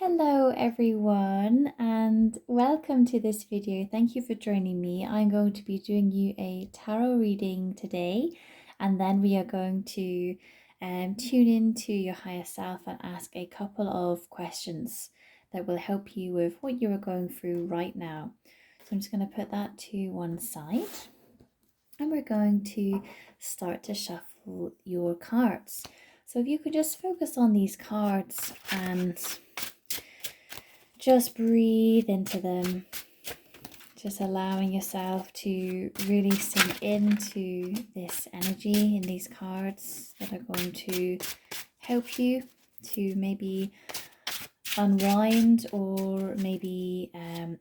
Hello everyone and welcome to this video. Thank you for joining me. I'm going to be doing you a tarot reading today, and then we are going to tune into your higher self and ask a couple of questions that will help you with what you are going through right now. So I'm just going to put that to one side, and we're going to start to shuffle your cards. So if you could just focus on these cards and just breathe into them, just allowing yourself to really sink into this energy in these cards that are going to help you to maybe unwind or maybe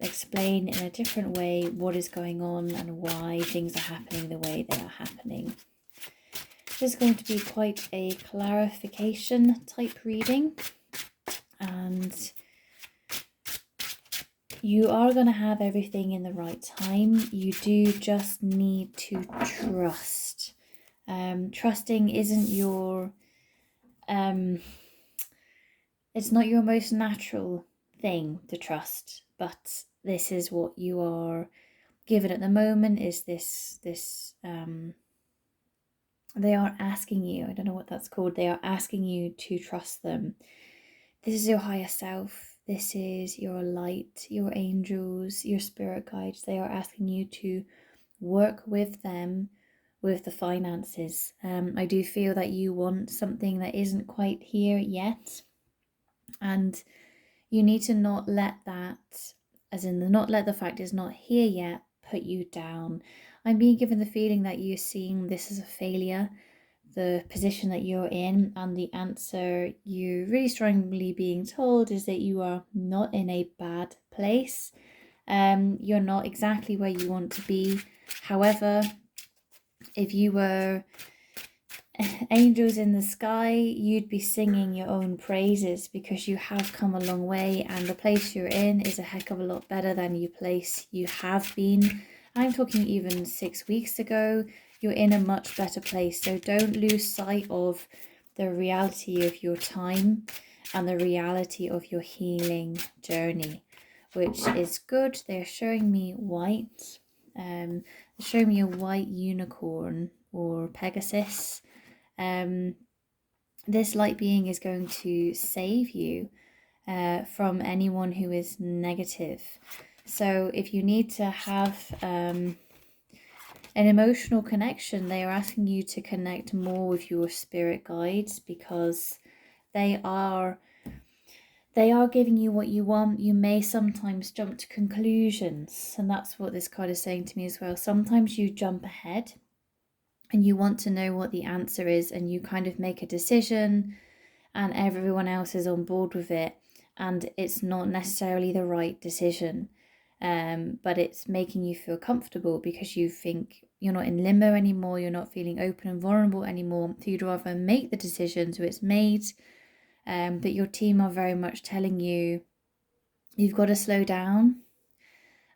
explain in a different way what is going on and why things are happening the way they are happening. This is going to be quite a clarification type reading, and you are going to have everything in the right time. You do just need to trust. Trusting isn't your it's not your most natural thing to trust, but this is what you are given at the moment. Is this they are asking you, I don't know what that's called, they are asking you to trust them. This is your higher self. This is your light, your angels, your spirit guides. They are asking you to work with them with the finances. I do feel that you want something that isn't quite here yet, and you need to not let that, as in not let the fact it's not here yet, put you down. I'm being given the feeling that you're seeing this as a failure, the position that you're in, and the answer you're really strongly being told is that you are not in a bad place. You're not exactly where you want to be. However, if you were angels in the sky, you'd be singing your own praises because you have come a long way, and the place you're in is a heck of a lot better than the place you have been. I'm talking even 6 weeks ago. You're in a much better place, so don't lose sight of the reality of your time and the reality of your healing journey, which is good. They're showing me white. They're showing me a white unicorn or Pegasus. This light being is going to save you from anyone who is negative. So if you need to have an emotional connection, they are asking you to connect more with your spirit guides, because they are giving you what you want. You may sometimes jump to conclusions, and that's what this card is saying to me as well. Sometimes you jump ahead and you want to know what the answer is, and you kind of make a decision and everyone else is on board with it, and it's not necessarily the right decision, but it's making you feel comfortable because you think you're not in limbo anymore, you're not feeling open and vulnerable anymore, so you'd rather make the decision so it's made. But your team are very much telling you you've got to slow down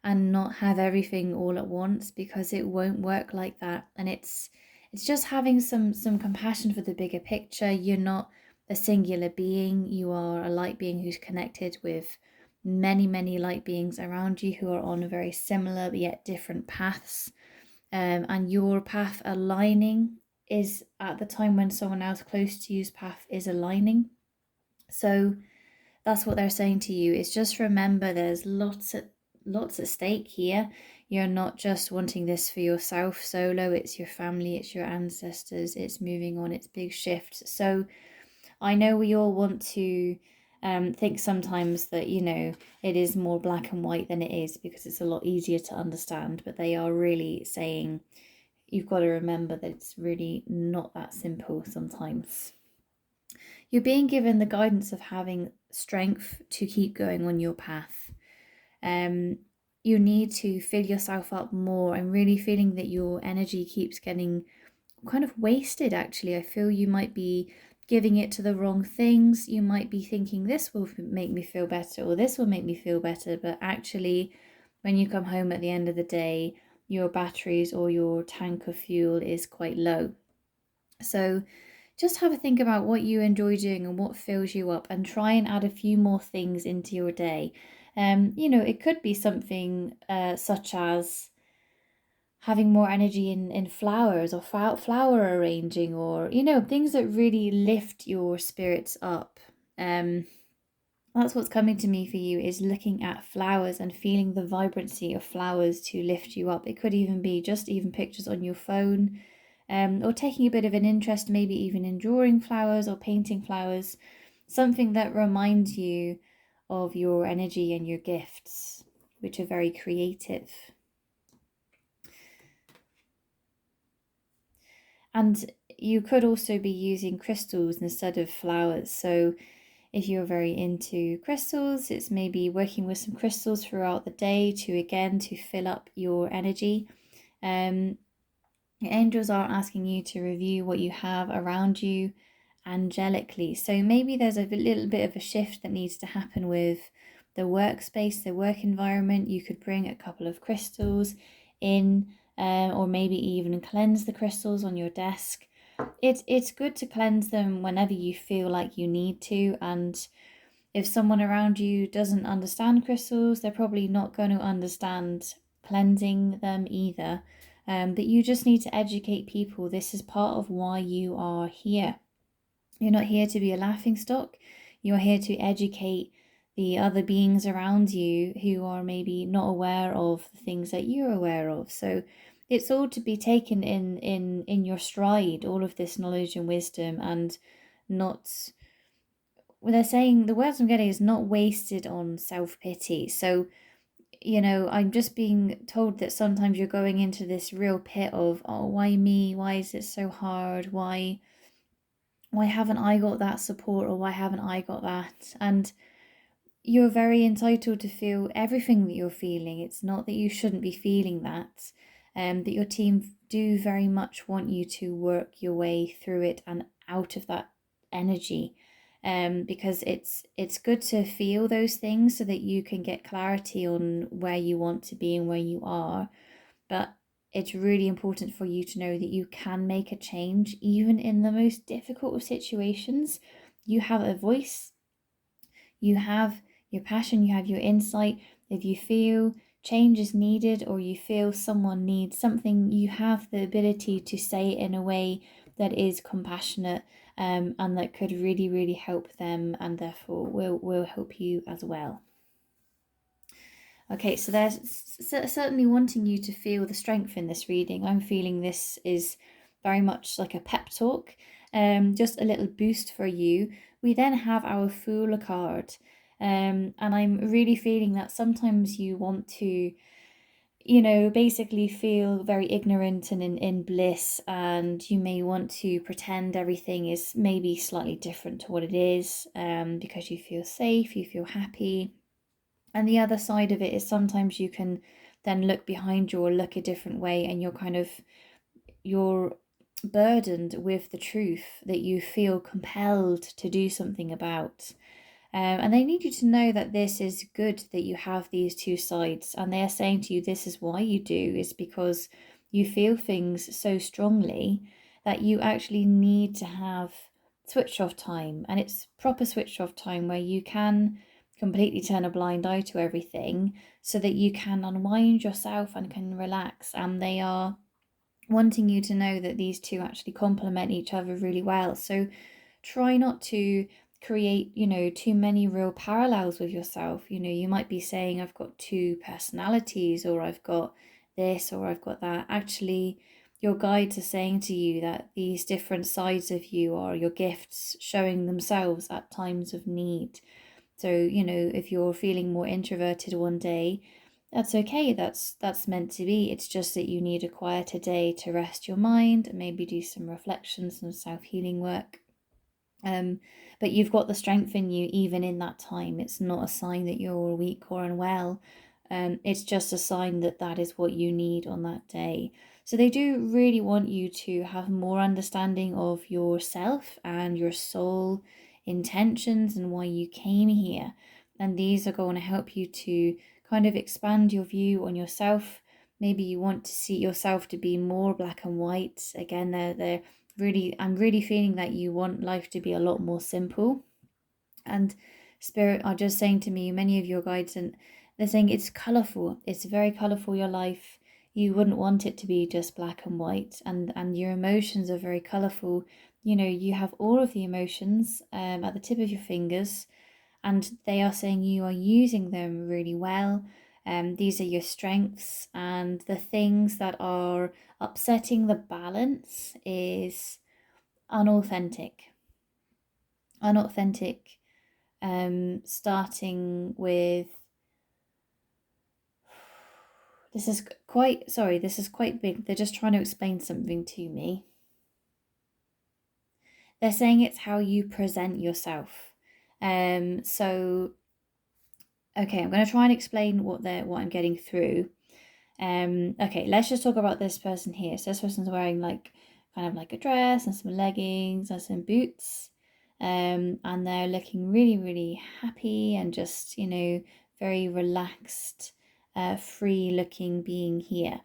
and not have everything all at once, because it won't work like that. And it's just having some compassion for the bigger picture. You're not a singular being. You are a light being who's connected with many light beings around you who are on very similar but yet different paths. And your path aligning is at the time when someone else close to you's path is aligning. So that's what they're saying to you, is just remember there's lots at stake here. You're not just wanting this for yourself solo, it's your family, it's your ancestors, it's moving on, it's big shifts. So I know we all want to think sometimes that, it is more black and white than it is, because it's a lot easier to understand, but they are really saying you've got to remember that it's really not that simple sometimes. You're being given the guidance of having strength to keep going on your path. You need to fill yourself up more. I'm really feeling that your energy keeps getting kind of wasted, actually. I feel you might be giving it to the wrong things. You might be thinking this will make me feel better or this will make me feel better, but actually when you come home at the end of the day, your batteries or your tank of fuel is quite low. So just have a think about what you enjoy doing and what fills you up, and try and add a few more things into your day. It could be something such as having more energy in flowers, or flower arranging, or things that really lift your spirits up. um that's what's coming to me for you, is looking at flowers and feeling the vibrancy of flowers to lift you up. It could even be just even pictures on your phone, or taking a bit of an interest, maybe even in drawing flowers or painting flowers, something that reminds you of your energy and your gifts, which are very creative. And you could also be using crystals instead of flowers. So if you're very into crystals, it's maybe working with some crystals throughout the day to fill up your energy. Your angels are asking you to review what you have around you angelically. So maybe there's a little bit of a shift that needs to happen with the workspace, the work environment. You could bring a couple of crystals in, or maybe even cleanse the crystals on your desk. It's good to cleanse them whenever you feel like you need to. And if someone around you doesn't understand crystals, they're probably not going to understand cleansing them either. But you just need to educate people. This is part of why you are here. You're not here to be a laughing stock. You're here to educate the other beings around you who are maybe not aware of the things that you're aware of. So it's all to be taken in your stride, all of this knowledge and wisdom, and not, well, they're saying the words I'm getting is not wasted on self-pity. So I'm just being told that sometimes you're going into this real pit of, oh, why me? Why is it so hard? Why haven't I got that support, or why haven't I got that? And you're very entitled to feel everything that you're feeling. It's not that you shouldn't be feeling that. That your team do very much want you to work your way through it and out of that energy. Because it's good to feel those things so that you can get clarity on where you want to be and where you are. But it's really important for you to know that you can make a change even in the most difficult of situations. You have a voice, you have your passion, you have your insight. If you feel change is needed, or you feel someone needs something, you have the ability to say it in a way that is compassionate, and that could really, really help them, and therefore will help you as well. Okay, so they're certainly wanting you to feel the strength in this reading. I'm feeling this is very much like a pep talk, just a little boost for you. We then have our Fool card, and I'm really feeling that sometimes you want to, basically feel very ignorant and in bliss, and you may want to pretend everything is maybe slightly different to what it is, because you feel safe, you feel happy. And the other side of it is sometimes you can then look behind you or look a different way, and you're burdened with the truth that you feel compelled to do something about. And they need you to know that this is good, that you have these two sides, and they are saying to you, this is why you do, is because you feel things so strongly that you actually need to have switch off time. And it's proper switch off time where you can completely turn a blind eye to everything, so that you can unwind yourself and can relax. And they are wanting you to know that these two actually complement each other really well. So try not to create, too many real parallels with yourself. You might be saying, I've got two personalities, or I've got this, or I've got that. Actually, your guides are saying to you that these different sides of you are your gifts showing themselves at times of need. So, if you're feeling more introverted one day, that's okay. That's meant to be. It's just that you need a quieter day to rest your mind, maybe do some reflection, some self-healing work. But you've got the strength in you even in that time. It's not a sign that you're weak or unwell. It's just a sign that that is what you need on that day. So they do really want you to have more understanding of yourself and your soul intentions and why you came here. And these are going to help you to kind of expand your view on yourself. Maybe you want to see yourself to be more black and white. Again, they're I'm really feeling that you want life to be a lot more simple. And Spirit are just saying to me, many of your guides, and they're saying it's colorful. It's very colorful, your life. You wouldn't want it to be just black and white, and your emotions are very colorful. You know, you have all of the emotions at the tip of your fingers, and they are saying you are using them really well. These are your strengths, and the things that are upsetting the balance is unauthentic. Unauthentic, starting with, this is quite big. They're just trying to explain something to me. They're saying it's how you present yourself. So okay, I'm going to try and explain what I'm getting through. Okay, let's just talk about this person here. So this person's wearing like kind of like a dress and some leggings and some boots. And they're looking really, really happy and just, you know, very relaxed, free looking being here.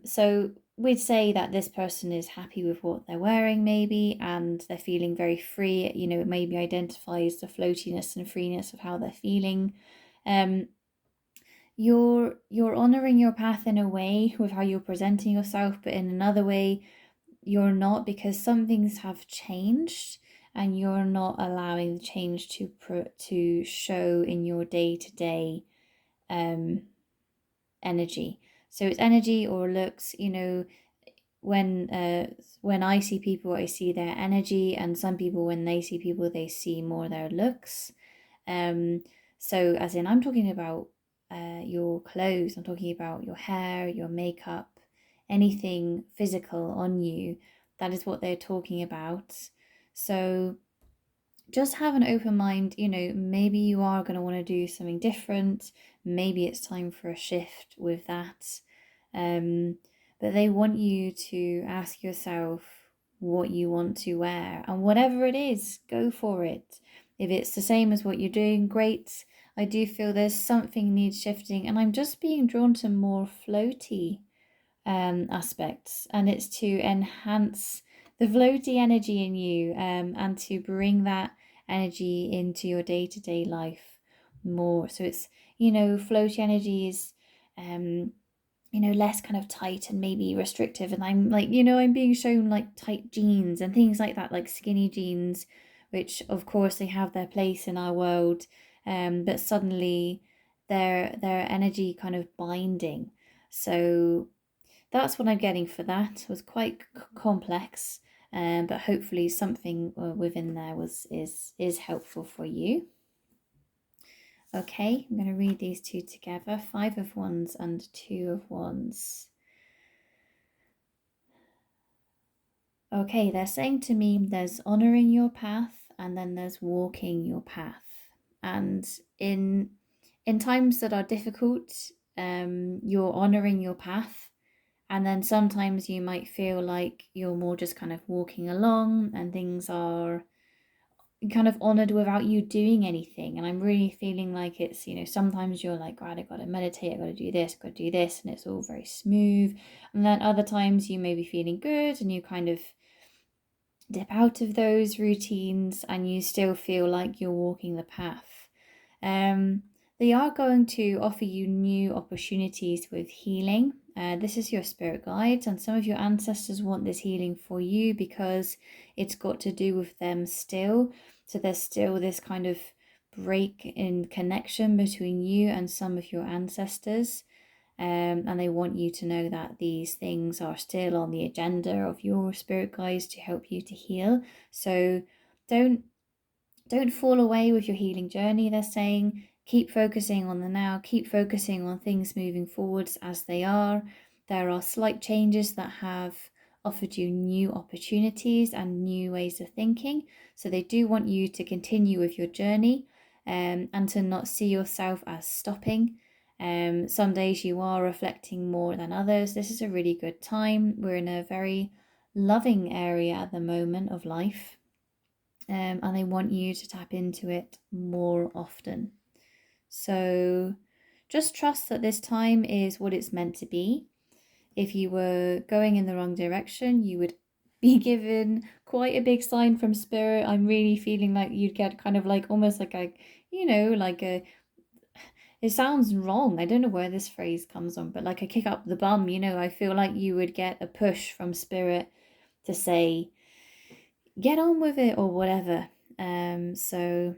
So we'd say that this person is happy with what they're wearing, maybe, and they're feeling very free. You know, it maybe identifies the floatiness and freeness of how they're feeling. You're honoring your path in a way with how you're presenting yourself, but in another way, you're not, because some things have changed and you're not allowing the change to show in your day-to-day energy. So it's energy or looks, you know, when I see people, I see their energy, and some people, when they see people, they see more their looks. So as in, I'm talking about your clothes, I'm talking about your hair, your makeup, anything physical on you. That is what they're talking about. So just have an open mind. You know, maybe you are going to want to do something different. Maybe it's time for a shift with that. But they want you to ask yourself what you want to wear, and whatever it is, go for it. If it's the same as what you're doing, great. I do feel there's something needs shifting, and I'm just being drawn to more floaty aspects, and it's to enhance the floaty energy in you, and to bring that energy into your day-to-day life more. So it's, you know, floaty energy is you know, less kind of tight and maybe restrictive, and I'm like, you know, I'm being shown like tight jeans and things like that, like skinny jeans, which of course they have their place in our world, but suddenly their energy kind of binding. So that's what I'm getting for that. It was quite complex, but hopefully something within there is helpful for you. Okay, I'm going to read these two together. 5 of Wands and 2 of Wands. Okay, they're saying to me there's honoring your path and then there's walking your path. And in times that are difficult, you're honoring your path. And then sometimes you might feel like you're more just kind of walking along and things are kind of honored without you doing anything. And I'm really feeling like it's, you know, sometimes you're like, right, I gotta meditate, I gotta do this, gotta do this, and it's all very smooth. And then other times you may be feeling good and you kind of dip out of those routines and you still feel like you're walking the path. They are going to offer you new opportunities with healing. This is your spirit guides, and some of your ancestors want this healing for you because it's got to do with them still. So there's still this kind of break in connection between you and some of your ancestors. And they want you to know that these things are still on the agenda of your spirit guides to help you to heal. So don't fall away with your healing journey. They're saying keep focusing on the now, keep focusing on things moving forwards as they are. There are slight changes that have offered you new opportunities and new ways of thinking. So they do want you to continue with your journey, and to not see yourself as stopping. Some days you are reflecting more than others. This is a really good time. We're in a very loving area at the moment of life, and they want you to tap into it more often. So just trust that this time is what it's meant to be. If you were going in the wrong direction, you would be given quite a big sign from spirit. I'm really feeling like you'd get kind of like almost like a, like a, it sounds wrong. I don't know where this phrase comes from, but like a kick up the bum, I feel like you would get a push from spirit to say, get on with it or whatever. So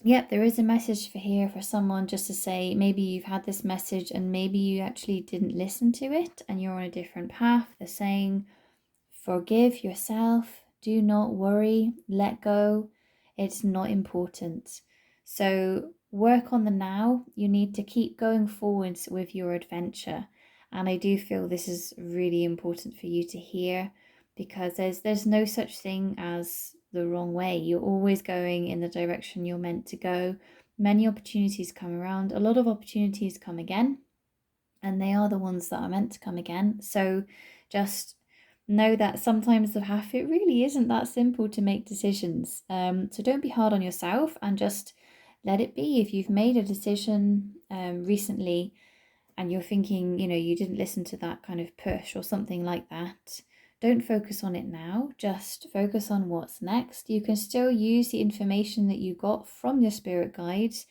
yep, there is a message for here for someone just to say maybe you've had this message and maybe you actually didn't listen to it and you're on a different path. They're saying, forgive yourself, do not worry, let go. It's not important. So work on the now. You need to keep going forwards with your adventure. And I do feel this is really important for you to hear, because there's no such thing as the wrong way. You're always going in the direction you're meant to go. Many opportunities come around. A lot of opportunities come again, and they are the ones that are meant to come again. So just know that sometimes the path, it really isn't that simple to make decisions. So don't be hard on yourself and just let it be. If you've made a decision recently and you're thinking, you didn't listen to that kind of push or something like that, don't focus on it now. Just focus on what's next. You can still use the information that you got from your spirit guides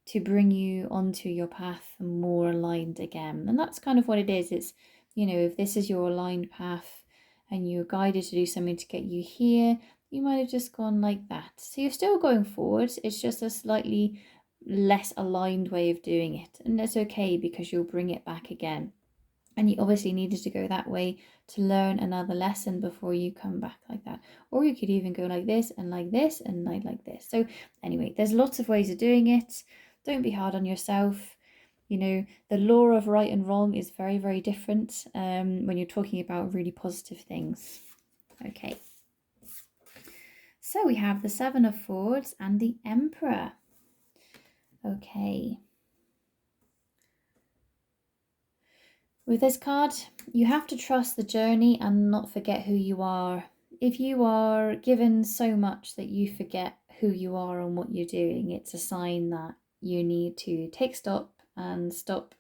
to bring you onto your path more aligned again. And that's kind of what it is. It's, if this is your aligned path and you're guided to do something to get you here, you might have just gone like that. So you're still going forward. It's just a slightly less aligned way of doing it. And that's okay, because you'll bring it back again. And you obviously needed to go that way to learn another lesson before you come back like that. Or you could even go like this and like this and like this. So anyway, there's lots of ways of doing it. Don't be hard on yourself. The law of right and wrong is very, very different when you're talking about really positive things. Okay. So we have the Seven of Swords and the Emperor. Okay. With this card, you have to trust the journey and not forget who you are. If you are given so much that you forget who you are and what you're doing, it's a sign that you need to take stock and stop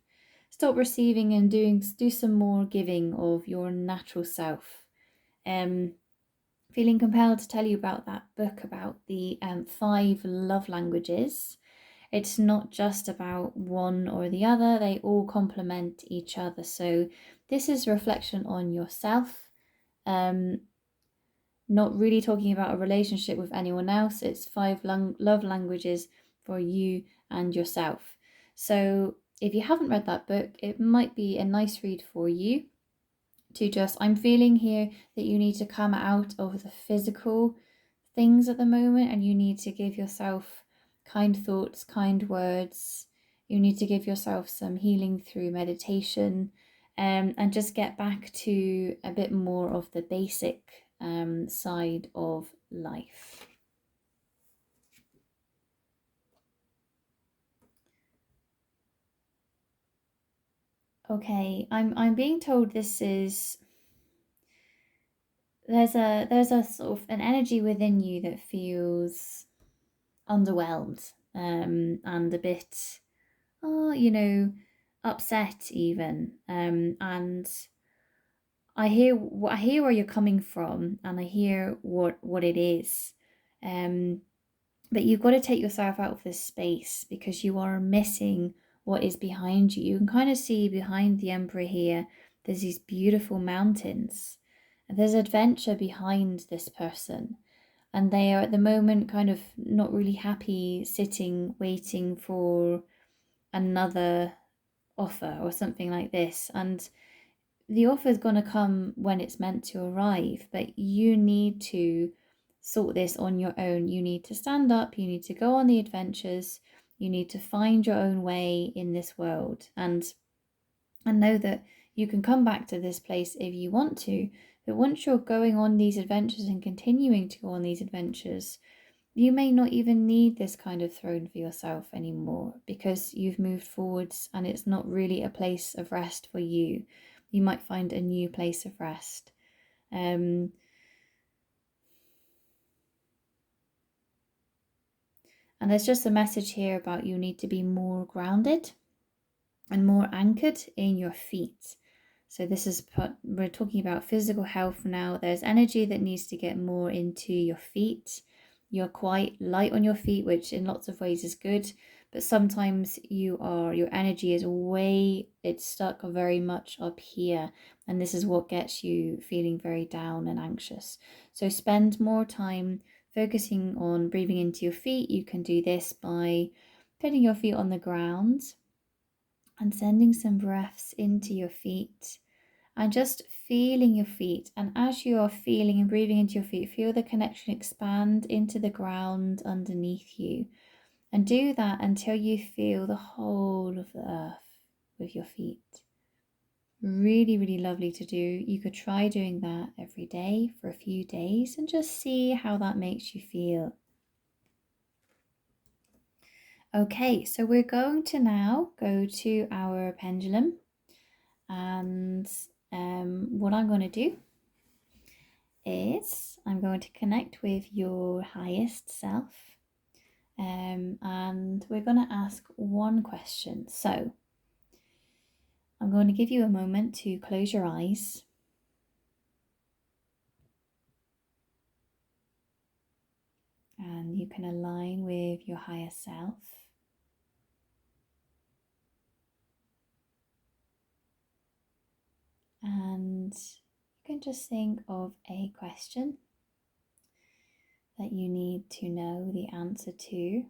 receiving and do some more giving of your natural self. Feeling compelled to tell you about that book about the 5 love languages. It's not just about one or the other, they all complement each other. So this is a reflection on yourself, not really talking about a relationship with anyone else. It's 5 love languages for you and yourself. So if you haven't read that book, it might be a nice read for you to just, I'm feeling here that you need to come out of the physical things at the moment, and you need to give yourself kind thoughts, kind words. You need to give yourself some healing through meditation, and just get back to a bit more of the basic side of life. Okay, I'm being told this is, there's a sort of an energy within you that feels underwhelmed, and a bit, upset even, and I hear where you're coming from, and I hear what it is, but you've got to take yourself out of this space, because you are missing what is behind you. You can kind of see behind the Emperor here, there's these beautiful mountains, and there's adventure behind this person. And they are at the moment kind of not really happy sitting, waiting for another offer or something like this. And the offer is going to come when it's meant to arrive, but you need to sort this on your own. You need to stand up, you need to go on the adventures, you need to find your own way in this world, and know that you can come back to this place if you want to. But once you're going on these adventures and continuing to go on these adventures, you may not even need this kind of throne for yourself anymore, because you've moved forwards and it's not really a place of rest for you. You might find a new place of rest. And there's just a message here about you need to be more grounded and more anchored in your feet. So this is, we're talking about physical health now. There's energy that needs to get more into your feet. You're quite light on your feet, which in lots of ways is good, but sometimes your energy is it's stuck very much up here, and this is what gets you feeling very down and anxious. So spend more time focusing on breathing into your feet. You can do this by putting your feet on the ground and sending some breaths into your feet and just feeling your feet. And as you are feeling and breathing into your feet, feel the connection expand into the ground underneath you. And do that until you feel the whole of the earth with your feet. Really, really lovely to do. You could try doing that every day for a few days and just see how that makes you feel. Okay, so we're going to now go to our pendulum, and what I'm going to do is I'm going to connect with your highest self, and we're going to ask one question. So I'm going to give you a moment to close your eyes. And you can align with your higher self. And you can just think of a question that you need to know the answer to.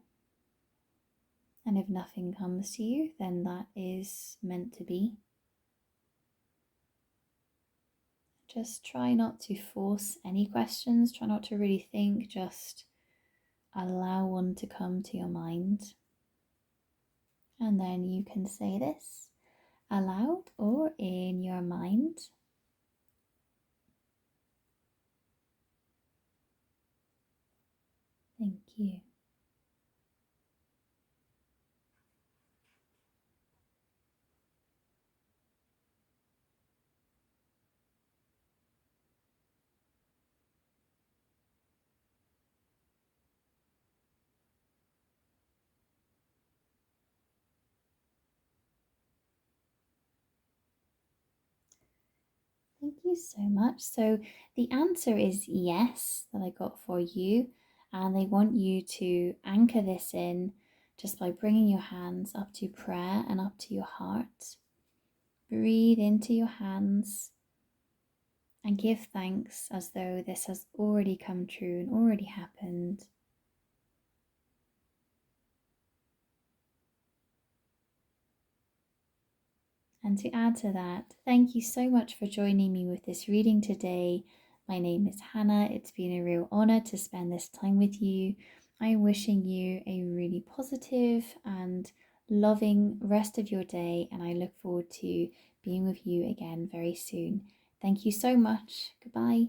And if nothing comes to you, then that is meant to be. Just try not to force any questions. Try not to really think. Just allow one to come to your mind. And then you can say this aloud or in your mind. Thank you. Thank you so much. So the answer is yes, that I got for you. And they want you to anchor this in just by bringing your hands up to prayer and up to your heart. Breathe into your hands and give thanks as though this has already come true and already happened. And to add to that, thank you so much for joining me with this reading today. My name is Hannah. It's been a real honor to spend this time with you. I'm wishing you a really positive and loving rest of your day, and I look forward to being with you again very soon. Thank you so much. Goodbye.